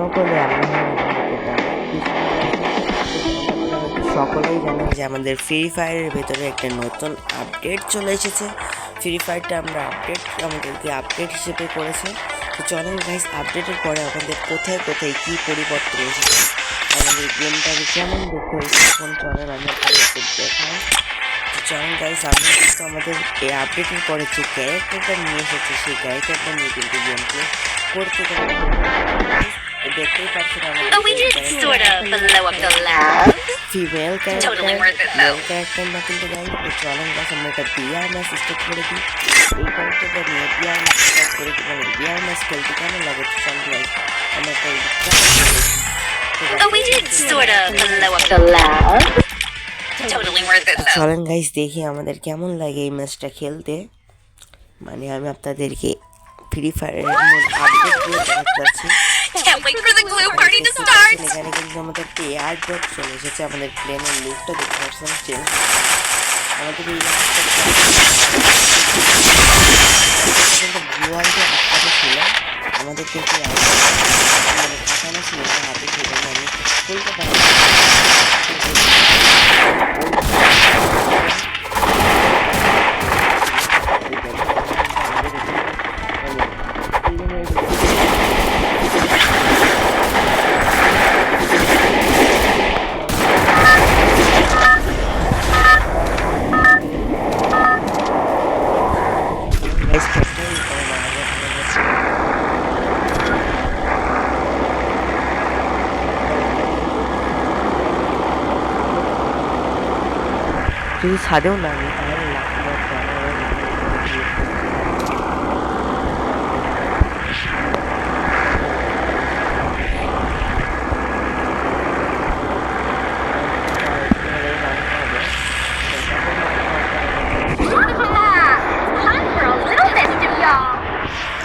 সকলে সকলেই জানেন যে আমাদের ফ্রি ফায়ারের ভেতরে একটা নতুন আপডেট চলে এসেছে। ফ্রি ফায়ারটা আমরা আমাদেরকে আপডেট হিসেবে করেছে। তো চলেন গাইস, আপডেটের পরে আমাদের কোথায় কোথায় কী পরিবর্তন এসেছে, আমাদের গেমটাকে কেমন দেখতে হয়েছে, এখন চলেন আমি আপনাদেরকে দেখাই। চলেন গাইস, আমি কিন্তু আমাদের এই আপডেটের পরে যে ক্যারেক্টারটা নিয়ে এসেছে সেই ক্যারেক্টারটা নিয়ে কিন্তু গেম প্লে করতে দেখতেই পাচ্ছেন ফিমেল ক্যারেক্টার না কিন্তু গাইস। তো চলেন গাইস, আমরা একটা বিআর ম্যাচ স্টার্ট করে দিই। এই ক্যারেক্টারটা নিয়ে বিআর ম্যাচ স্টার্ট করে দিই, মানে বিআর ম্যাচ খেলতে কেমন লাগে। তো চলেন গাইস, আমরা একটা চলেন গাইস দেখি আমাদের কেমন লাগে এই ম্যাচটা খেলতে। মানে আমি আপনাদেরকে ফ্রি ফায়ারের আপডেট গুলো দেখাতে পাচ্ছি। এখানে কিন্তু আমাদের এয়ার ড্রপ চলে এসেছে, আমাদের প্লেনের লুকটা দেখতে পাচ্ছেন চেঞ্জ। আমাদের এই ভিউয়ারটা আটকাতে ছিল, আমাদের কিন্তু মানে কাটানো ছিল হাতে, সেজন্য আমি খুলতে পারি। যদি ছাদেও না আমি তাহলে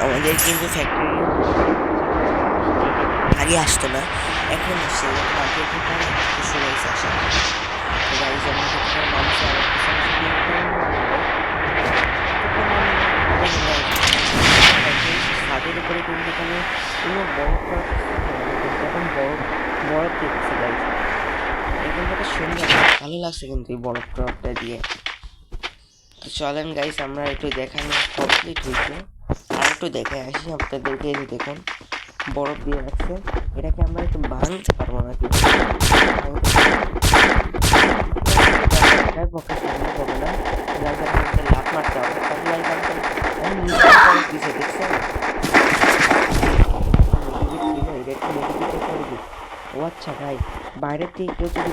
আমাদের কিন্তু ফ্যাক্টরি আগে আসতো না, এখন আসছে শুরু হয়েছে আসা। ছাদের উপরে কিন্তু এখানে কোনো বরফ এখন বরফ দেখছে গাইজ, এখানটা সুন্দর ভালো লাগছে কিন্তু এই বরফ টরফটা দিয়ে। তো চলেন গাইজ, আমরা একটু দেখানো কমপ্লিট হয়েছে, আর একটু দেখে আসি আপনাদেরকে। দেখুন বরফ দিয়ে রাখছে, এটাকে আমরা একটু ভাঙতে পারবো না, কিন্তু লাভ মারতে হবে। ও আচ্ছা ভাই, বাইরের থেকে কেউ যদি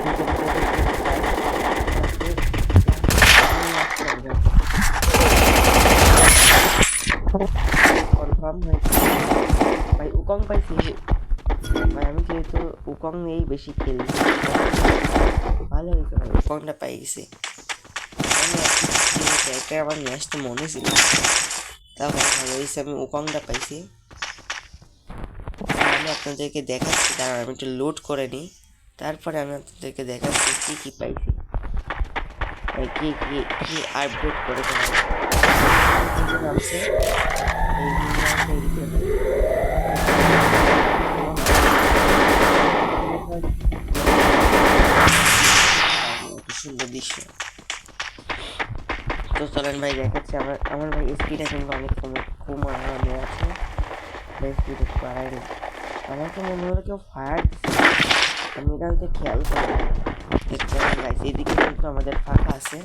কনফার্ম হয়েছে ভাই, উকং পাইছি ভাই। আমি যেহেতু উকং নিয়েই বেশি খেলি, ভালো হয়েছে ভাই, উকংটা পাই গেছি। ক্যারেক্টার আমার নিয়ে আসতে মনে ছিল, তাও ভালো হয়েছে আমি উকংটা পাইছি। আমি আপনাদেরকে দেখাচ্ছি, দাঁড়ান আমি একটু লোড করে নিই, তারপরে আমি আপনাদেরকে দেখাচ্ছি কী কী পাইছি, কি কি কি আপডেট করেছে নামছে। সুন্দর দৃশ্য। তো চলেন ভাই দেখাচ্ছি, আমার ভাই স্পিডটা কিন্তু অনেক কমানো আছে, স্পিড একটু বাড়াইনি। আমার তো মনে হলো কেউ ফায়ার দিচ্ছে, আমি এটা হয়তো খেয়াল করি। দেখতে গাইছি এইদিকে কিন্তু আমাদের ফাঁকা আছে,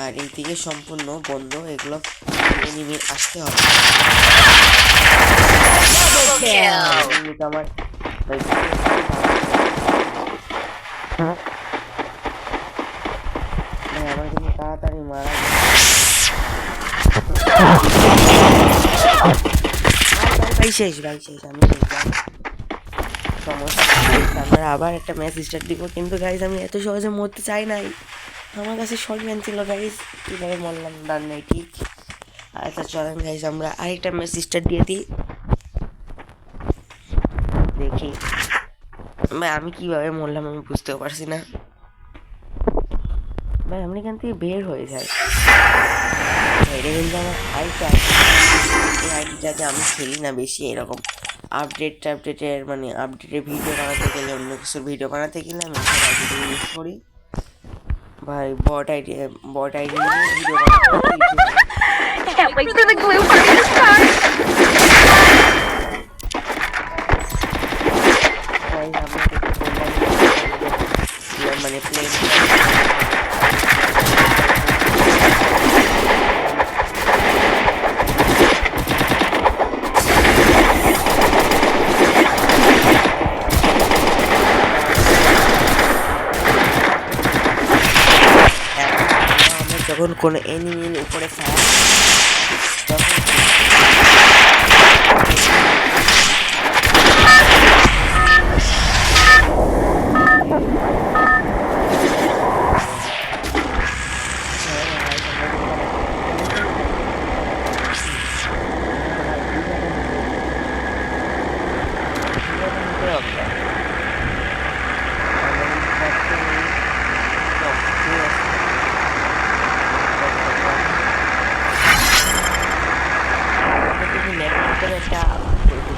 আর এইদিকে সম্পূর্ণ বন্ধ, এগুলো এনিমি আসতে হবে। আমার আমার কিন্তু তাড়াতাড়ি মারা শেষ ভাই, শেষ আমি সমস্যা। আমরা আবার একটা ম্যাচ স্টার্ট দিব, কিন্তু গাইজ আমি এত সহজে মরতে চাই নাই, আমার কাছে শর্ট ম্যান ছিল গাইজ, কীভাবে মরলাম ডান নাই ঠিক। আচ্ছা চলেন গাইজ, আমরা আরেকটা ম্যাচ স্টার্ট দিয়ে দিই, দেখি ভাই আমি কীভাবে মরলাম আমি বুঝতেও পারছি না ভাই। আমি এখান থেকে বের হয়ে যাই, এটা কিন্তু আমার আইটা, এই আইডিটাতে আমি খেলি না বেশি এরকম আপডেটের মানে আপডেটের ভিডিও বানাতে গেলে অন্য কিছুর ভিডিও বানাতে গেলে আমি আইডিটা ইউজ করি ভাই। বট আইডি নিয়ে ভিডিও বানাতে Can't wait for the glue party to start. ভাই আপনাদেরকে বললাম মানে প্লেন যখন কোনো এনিমির উপরে ফায়ার তখন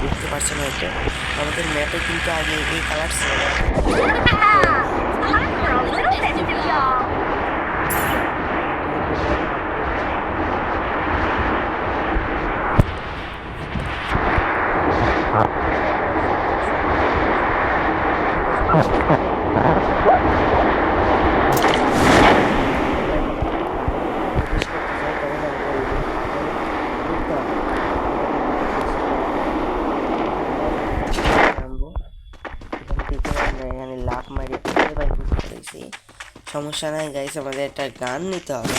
দেখতে পাচ্ছেন হয়তো আমাদের ম্যাপে কিন্তু আগে এই কালার ছিল না। Time for a little sensitive, y'all. সমস্যা নাই গাইস, আমাদের একটা গান নিতে হবে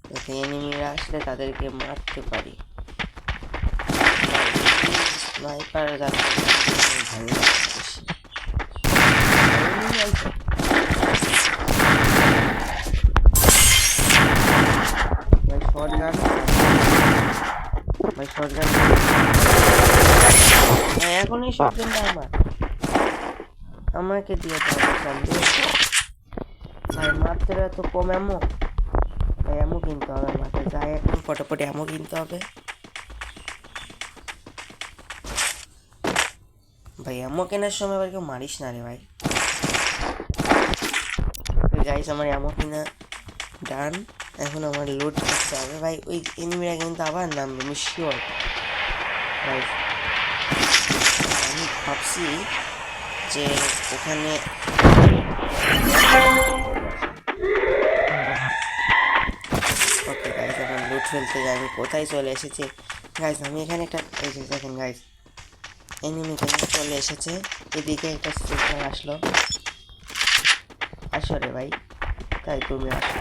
যাতে এনিমিরা আসলে তাদেরকে মারতে পারি। স্নাইপার যাতে ভালো বেশি এখন এই শটগানটা আমাকে দিয়ে ভাই মাত্র এত কম এমো ভাই, এমো কিনতে হবে আমাকে, যাই এখন ফটোফট এমো কিনতে হবে ভাই। এমো কেনার সময় আবার কেউ মারিস না রে ভাই। গাইস আমার এমো কিনা ডান, এখন আমার লোড করতে হবে ভাই। ওই এনিমিরা কিন্তু আবার নামবে আমি শিওর ভাই। আমি ভাবছি যে ওখানে ওকে গাইস এখন লুট ফেলতে যাই। আমি কোথায় চলে এসেছি গাইস, আমি এখানে একটা এই যে দেখেন গাইস এনিমি কিন্তু চলে এসেছে। এদিকে একটা সিগন্যাল আসলো, আসো রে ভাই, তাই তুমি আসো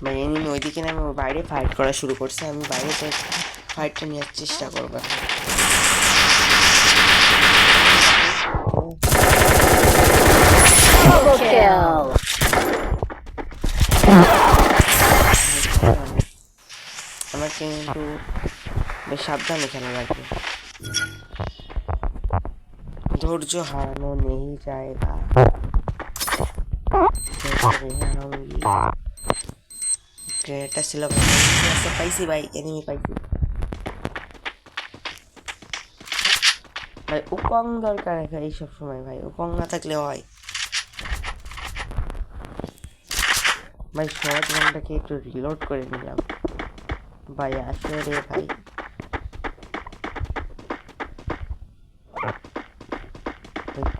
ভাই। এনিমি ওইদিকে না, আমি বাইরে ফাইট করা শুরু করছে, আমি বাইরে তো ফাইটটা নেওয়ার চেষ্টা করবো। Double kill. আমাকে কিন্তু বেশ সাবধানে খেলা লাগবে, ধৈর্য হারানো নেই জায়গা। গ্রেনেডটা ছিল পাইছি ভাই, এনিমি পাইছি ভাই। উকং দরকার এই সব সময় ভাই, উকং না থাকলে হয় ভাই। শর্ট গানটাকে একটু রিলোড করে নিলাম ভাই। আসে রে ভাই,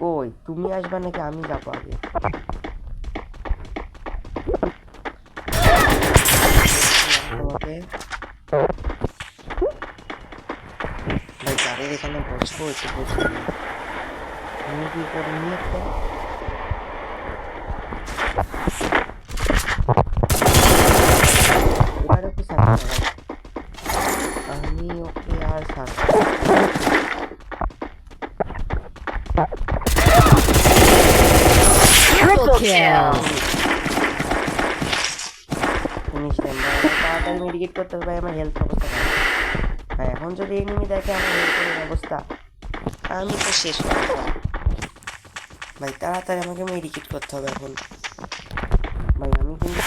কই তুমি আসবা নাকি আমি যাবো আগে? তোমাকে ভাই গাড়ির এখানে বসবো, একটু বসবো আমি কি করে নিয়ে একটা এবারে কি আমি ওকে আর সাথে Triple kill. তাড়াতাড়ি মেডিকেট করতে হবে ভাই, আমার হেলথ অবস্থা খারাপ ভাই। এখন যদি এনিমি দেখে আমার হেলথের অবস্থা, আমি তো শেষ ভাই। তাড়াতাড়ি আমাকে মেডিকেট করতে হবে এখন ভাই। আমি কিন্তু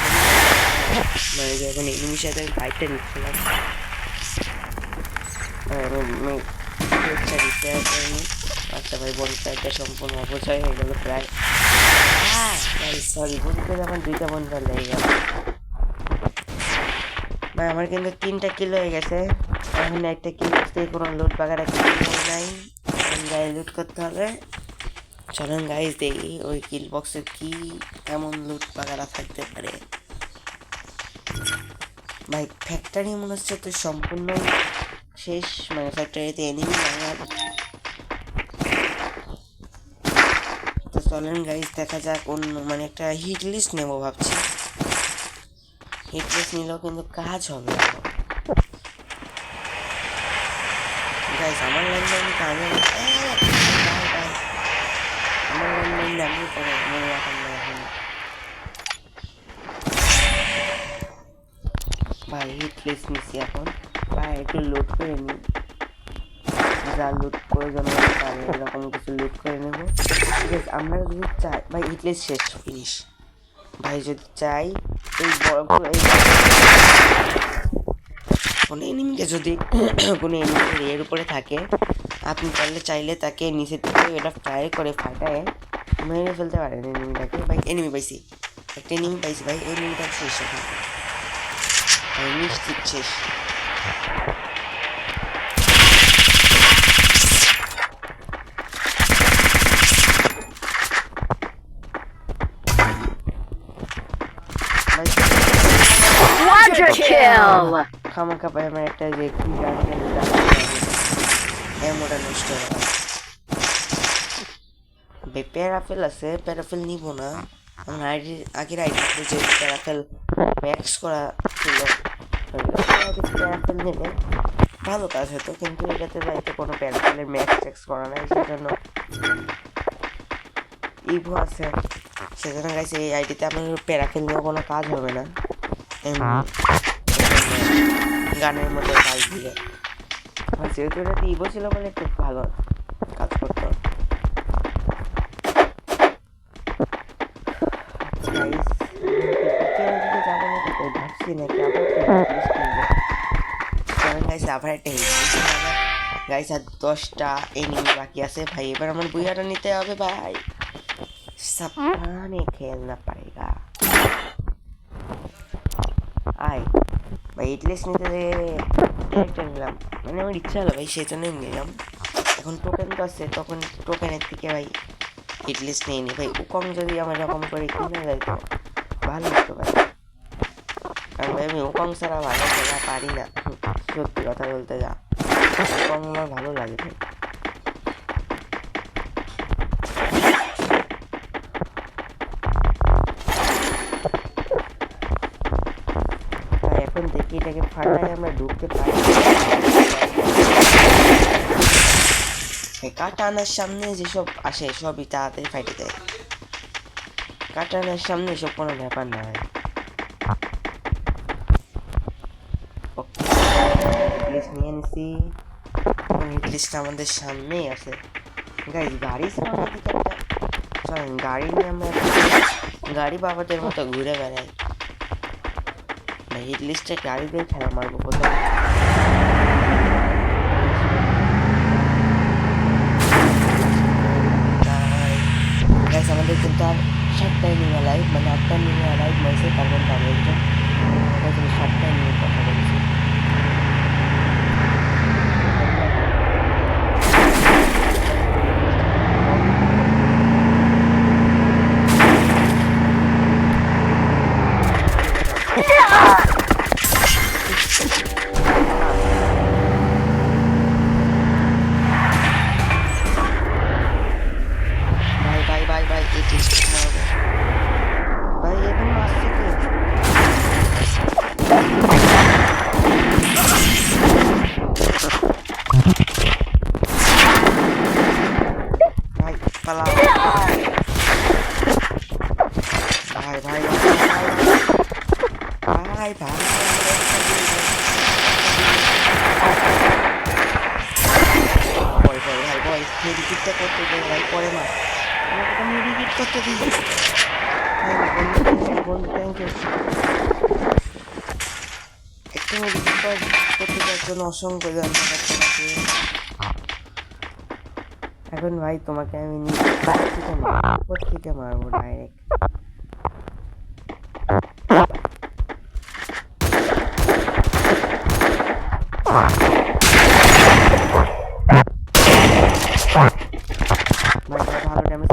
মানে যখন এনিমির সাথে আমি ফাইটটা নিচ্ছিলাম, রিপেয়ার করিনি। আচ্ছা ভাই, বনফায়ারটা সম্পূর্ণ অপচয় হয়ে গেল প্রায়। সরি, বলতে আমার 2টা বনফায়ার লেগে গেল ভাই। আমার কিন্তু 3টা কিল হয়ে গেছে। এখন একটা কিল থেকে কোনো লুট বাগার একটা কিল নাই, গায়ে লুট করতে হবে। চলেন গাইজ দেখি ওই কিল বক্সে কি এমন লুট বাগারা থাকতে পারে। ভাই ফ্যাক্টরি মনে হচ্ছে তো সম্পূর্ণ শেষ, মানে ফ্যাক্টরিতে এনিমি লাগার। তো চলেন গাইজ দেখা যাক অন্য মানে একটা হিট লিস্ট নেবো ভাবছি। হিট লিস্ট নিলেও কিন্তু কাজ হবে গাইজ। আমার ল্যান্ডলাইন কাজ হবে, আমার ল্যান্ডলাইন নামিয়ে পড়ে মনে রাখার না এখন। ভাই হিট লিস্ট নিচ্ছি এখন। ভাই একটু লোড করে নিই, যা লুট প্রয়োজন হবে তাহলে এরকম কিছু লুট করে নেবো। ঠিক আছে, আমরা যদি চাই ভাই হিট লিস্ট শেষ ফিনিশ। ভাই যদি চাই এই বড় এই কোনো এনিমিকে যদি কোনো এনিমি এর উপরে থাকে, আপনি তাহলে চাইলে তাকে নিচে থেকে এটা ফ্রাই করে ফাটায় মেরে ফেলতে পারেন এনিমিটাকে। ভাই এনিমি পাইছি, একটা এনিমি পাইছি ভাই। এনিমিটা শেষ এখন ভাই, নিশ্চিত শেষ। Quadra kill! খামাখা ভাই আমার একটা যে এমনটা নষ্ট হয়। প্যারাফেল আছে, প্যারাফেল নিব না। আমার আগের আইডিতে যে প্যারাফেল ম্যাক্স করা ছিল, প্যারাফেল নিলে ভালো কাজ হতো, কিন্তু এটাতে যাইতে কোনো প্যারাফেলের ম্যাক্স করা নাই, সেজন্য ইভো আছে। সেজন্য গাইছে এই আইডিতে আমার প্যারাফেল নিয়ে কোনো কাজ হবে না, গানের মতো কাজ দিলে। যেহেতু এটাতে ইভো ছিল বলে একটু ভালো কাজ করতো। ভাবছি নাকি আবার একটা গাইস, আর 10টা এনিমি বাকি আছে ভাই। এবার আমার বুইয়াটা নিতে হবে ভাই, সাবধানে খেলনা পারেগা। আয় ভাই, ইটলেস নিতে ক্যারেক্টার নিলাম, মানে আমার ইচ্ছা হলো ভাই, সেই জন্যই নিলাম। এখন টোকেন তো আছে, তখন টোকেনের থেকে ভাই ইটলিস্ট নিয়ে নি ভাই। উকং যদি আমার এরকম করে কিনে যায় তো ভালো হতো ভাই, কারণ ভাই আমি উকং ছাড়া ভালো খেলা পারি না, সত্যি কথা বলতে যা। উকং আমার ভালো লাগে ভাই। এখন দেখি এটাকে ফাটাই আমরা ঢুকতে পারি। কাটা আনার সামনে যেসব আসে সবই তাড়াতাড়ি ফাইটে দেয়। কাটা আনার সামনে এসব কোনো ব্যাপার নয়। নিয়ে নিছি, ইংলিশটা আমাদের সামনেই আছে গাইজ। গাড়ি চলেন গাড়ি নিয়ে আমরা গাড়ি বাবাদের মতো ঘুরে বেড়াই। হিট লিস্টে গাড়ি দিয়ে খেলা মারবো কোথাও। আমাদের কিন্তু আর 7টায় নিয়ে লাইভ, মানে 8টায় নিয়ে লাইভ মাইছে, তার মধ্যে আমি একজন 7টায় নিয়ে কথা বলছি। অসংখ্য ধন্যবাদ। এখন ভাই তোমাকে আমি বাড়ি থেকে মারবো, উপর থেকে মারবো ডাইরেক্ট। ভালো ড্যামেজ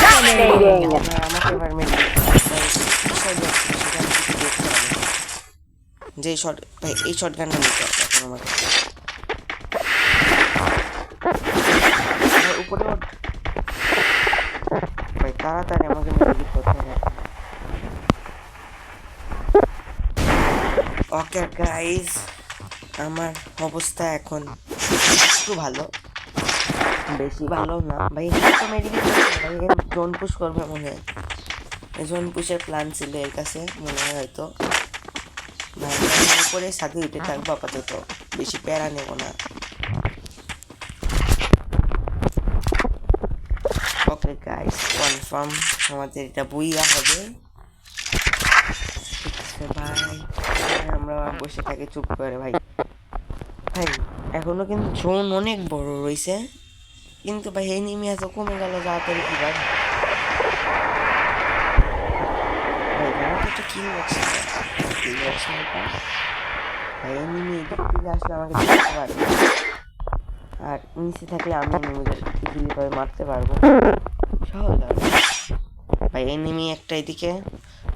Dominating. আমাকে এবার যে শট ভাই, এই শট গানটা নিতে হবে এখন আমাকে। উপরে ভাই তাড়াতাড়ি আমাকে মেডিকেট করতে হবে। ওকে গাইস, আমার অবস্থা এখন একটু ভালো, বেশি ভালো না ভাই। তো মেডিকেট ভাই জোন পুশ করবে মনে হয়, জোন পুশের প্ল্যান ছিল এর কাছে মনে হয় হয়তো। ভাই উপরে সাথে উঠে থাকবো আপাতত, বেশি প্যারা নেব না। ওকে গাইস, কনফার্ম আমাদের এটা বুইয়া হবে। ঠিক আছে ভাই, আমরা বসে থাকি চুপ করে। ভাই ভাই এখনো কিন্তু জোন অনেক বড় রয়েছে, কিন্তু ভাই এনিমি এত কমে গেল তাড়াতাড়ি কি ভাই। ভাই আমার তো একটা কিল বক্স ভাই, এনিমি এদিক থেকে আসলে আমাকে দেখতে পারবে, আর নিচে থাকলে আমি এনিমিদের ইজিলি ভাবে মারতে পারবো, সহজ হবে ভাই। এনিমি একটা এদিকে,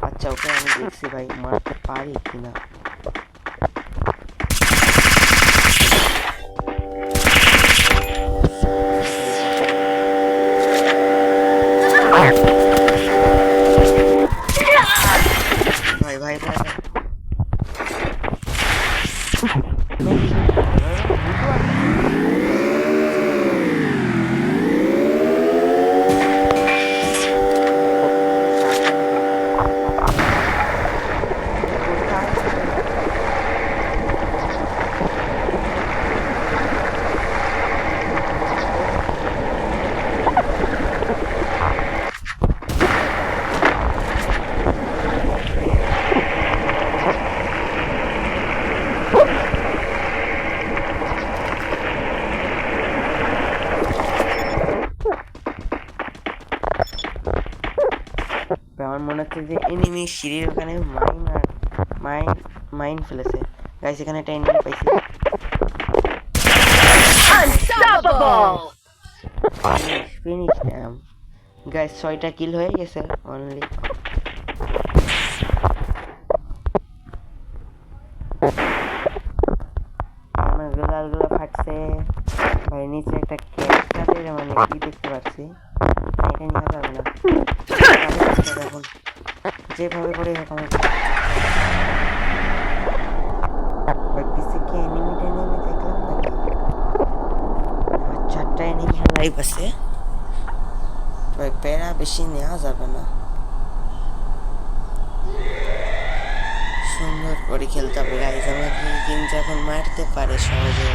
আচ্ছা ওকে আমি দেখছি ভাই মারতে পারি কিনা। ভাই ভাই ভাই আমার মনে হচ্ছে যে এনিমি সিঁড়ির ওখানে মাইন ফেলেছে। গাইস এখানে একটা এনিমি পাইছি। Unstoppable. ফিনিশ ড্যাম গাইস, 6টা কিল হয়ে গেছে অনলি। আমার গোলালগুলো ফাটছে ভাই, নিচে একটা ক্যারেক্টারের মানে কি দেখতে পাচ্ছি, এটা নিয়ে যাবে না এখন যেভাবে করে হোক আমার পিসি কি এনিমিটা নেমে দেখলাম নাকি। 4টা এনিমি লাইভ আছে ভাই, প্যারা বেশি নেওয়া যাবে না, সুন্দর করে খেলতে হবে গাইজ। আমাকে কিন্তু এখন মারতে পারে সহজে।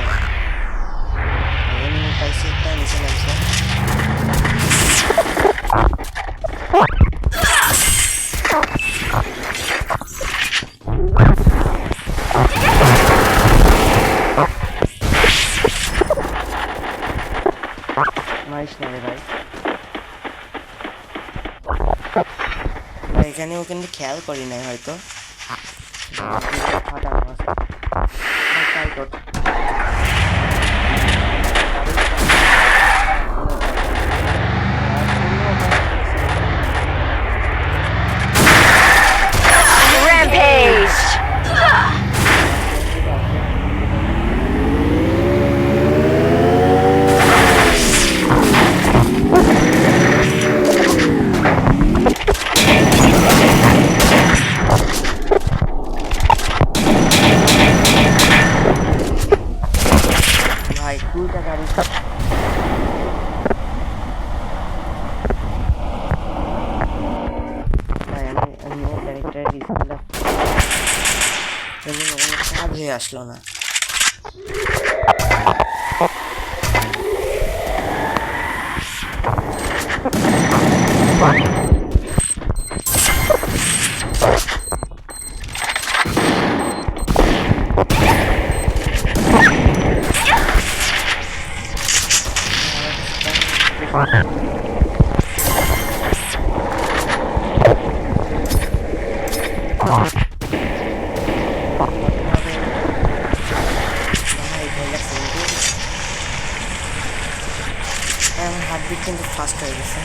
এনিমি পাইছি একটা, নিচে নামছে। মারিস না রে ভাই। এখানেও কিন্তু খেয়াল করি নাই হয়তো। ফাটানো আছে ট্রাই কর। Rampage. ভাই 2টা গাড়ি ভাই, আমি ক্যারেক্টারের ডিসপ্লেটা কাজ হয়ে আসলো না। আমার হার্টবিট কিন্তু ফাস্ট হয়ে গেছে।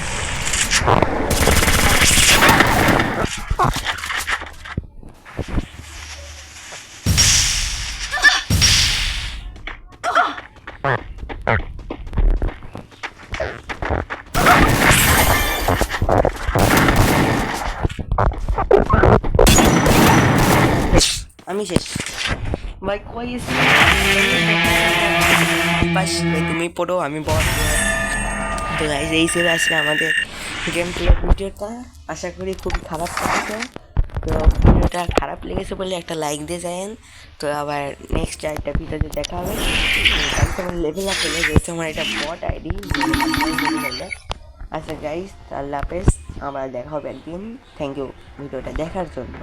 আমি শেষ ভাই, কই গেছি? বাস ভাই, তুমি পড়ো, আমি বল। তো গাইজ এই ছিল আজকে আমাদের গেম প্লে ভিডিওটা। আশা করি খুবই খারাপ লেগেছে। তো ভিডিওটা খারাপ লেগেছে বলে একটা লাইক দিয়ে যায়েন। তো আবার নেক্সট একটা ভিডিওতে দেখা হবে। আমার লেভেল আপ হলে যেহেতু আমার এটা বট আইডি। আচ্ছা গাইজ, আল্লাহ হাফেজ, আবার দেখা হবে একদিন। থ্যাংক ইউ ভিডিওটা দেখার জন্য।